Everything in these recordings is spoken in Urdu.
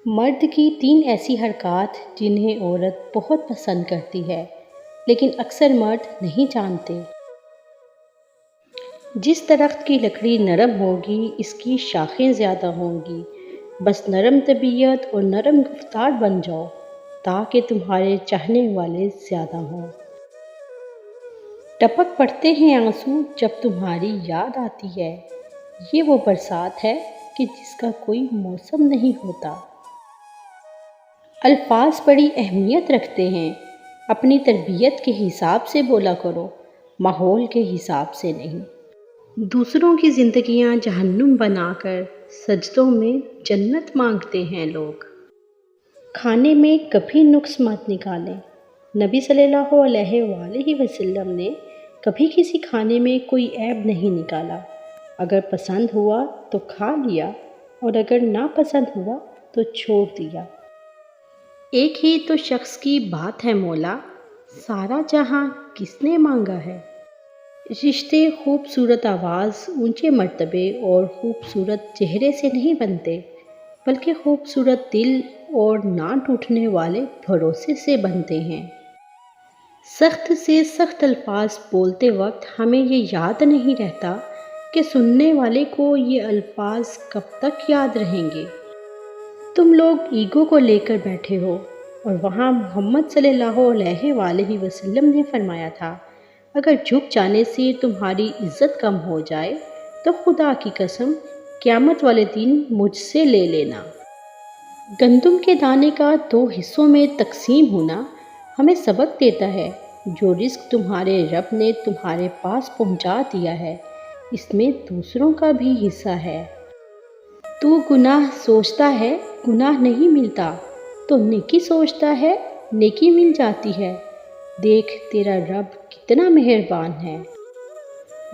مرد کی 3 ایسی حرکات جنہیں عورت بہت پسند کرتی ہے لیکن اکثر مرد نہیں جانتے۔ جس درخت کی لکڑی نرم ہوگی اس کی شاخیں زیادہ ہوں گی۔ بس نرم طبیعت اور نرم گفتار بن جاؤ تاکہ تمہارے چاہنے والے زیادہ ہوں۔ ٹپک پڑتے ہیں آنسو جب تمہاری یاد آتی ہے، یہ وہ برسات ہے کہ جس کا کوئی موسم نہیں ہوتا۔ الفاظ بڑی اہمیت رکھتے ہیں، اپنی تربیت کے حساب سے بولا کرو، ماحول کے حساب سے نہیں۔ دوسروں کی زندگیاں جہنم بنا کر سجدوں میں جنت مانگتے ہیں لوگ۔ کھانے میں کبھی نقص مت نکالیں۔ نبی صلی اللہ علیہ وآلہ وسلم نے کبھی کسی کھانے میں کوئی عیب نہیں نکالا۔ اگر پسند ہوا تو کھا لیا اور اگر ناپسند ہوا تو چھوڑ دیا۔ ایک ہی تو شخص کی بات ہے مولا، سارا جہاں کس نے مانگا ہے۔ رشتے خوبصورت آواز، اونچے مرتبے اور خوبصورت چہرے سے نہیں بنتے، بلکہ خوبصورت دل اور نہ ٹوٹنے والے بھروسے سے بنتے ہیں۔ سخت سے سخت الفاظ بولتے وقت ہمیں یہ یاد نہیں رہتا کہ سننے والے کو یہ الفاظ کب تک یاد رہیں گے۔ تم لوگ ایگو کو لے کر بیٹھے ہو، اور وہاں محمد صلی اللہ علیہ وآلہ وسلم نے فرمایا تھا، اگر جھک جانے سے تمہاری عزت کم ہو جائے تو خدا کی قسم قیامت والے دن مجھ سے لے لینا۔ گندم کے دانے کا 2 حصوں میں تقسیم ہونا ہمیں سبق دیتا ہے، جو رزق تمہارے رب نے تمہارے پاس پہنچا دیا ہے اس میں دوسروں کا بھی حصہ ہے۔ تو گناہ سوچتا ہے گناہ نہیں ملتا، تو نیکی سوچتا ہے نیکی مل جاتی ہے۔ دیکھ تیرا رب کتنا مہربان ہے۔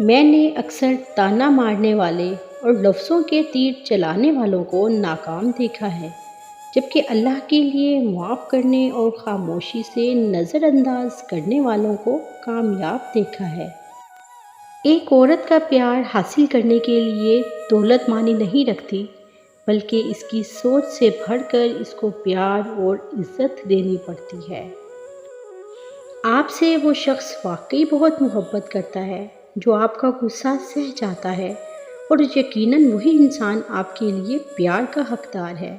میں نے اکثر تانا مارنے والے اور لفظوں کے تیر چلانے والوں کو ناکام دیکھا ہے، جبکہ اللہ کے لیے معاف کرنے اور خاموشی سے نظر انداز کرنے والوں کو کامیاب دیکھا ہے۔ ایک عورت کا پیار حاصل کرنے کے لیے دولت معنی نہیں رکھتی، بلکہ اس کی سوچ سے بڑھ کر اس کو پیار اور عزت دینی پڑتی ہے۔ آپ سے وہ شخص واقعی بہت محبت کرتا ہے جو آپ کا غصہ سہ جاتا ہے، اور یقیناً وہی انسان آپ کے لیے پیار کا حقدار ہے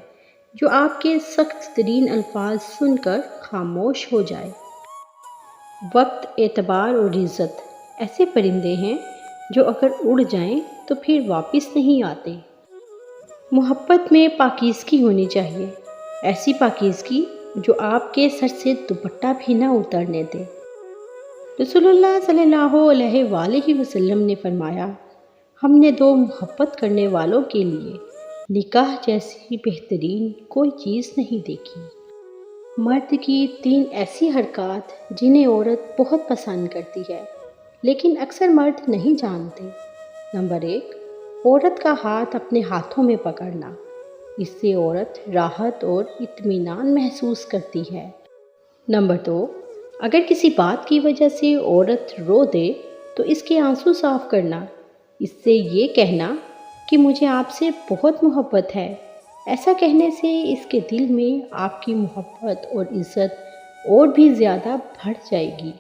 جو آپ کے سخت ترین الفاظ سن کر خاموش ہو جائے۔ وقت، اعتبار اور عزت ایسے پرندے ہیں جو اگر اڑ جائیں تو پھر واپس نہیں آتے۔ محبت میں پاکیزگی ہونی چاہیے، ایسی پاکیزگی جو آپ کے سر سے دوپٹہ بھی نہ اترنے دے۔ رسول اللہ صلی اللہ علیہ وآلہ وسلم نے فرمایا، ہم نے 2 محبت کرنے والوں کے لیے نکاح جیسی بہترین کوئی چیز نہیں دیکھی۔ مرد کی 3 ایسی حرکات جنہیں عورت بہت پسند کرتی ہے لیکن اکثر مرد نہیں جانتے۔ نمبر 1، عورت کا ہاتھ اپنے ہاتھوں میں پکڑنا، اس سے عورت راحت اور اطمینان محسوس کرتی ہے۔ نمبر 2، اگر کسی بات کی وجہ سے عورت رو دے تو اس کے آنسو صاف کرنا، اس سے یہ کہنا کہ مجھے آپ سے بہت محبت ہے۔ ایسا کہنے سے اس کے دل میں آپ کی محبت اور عزت اور بھی زیادہ بڑھ جائے گی۔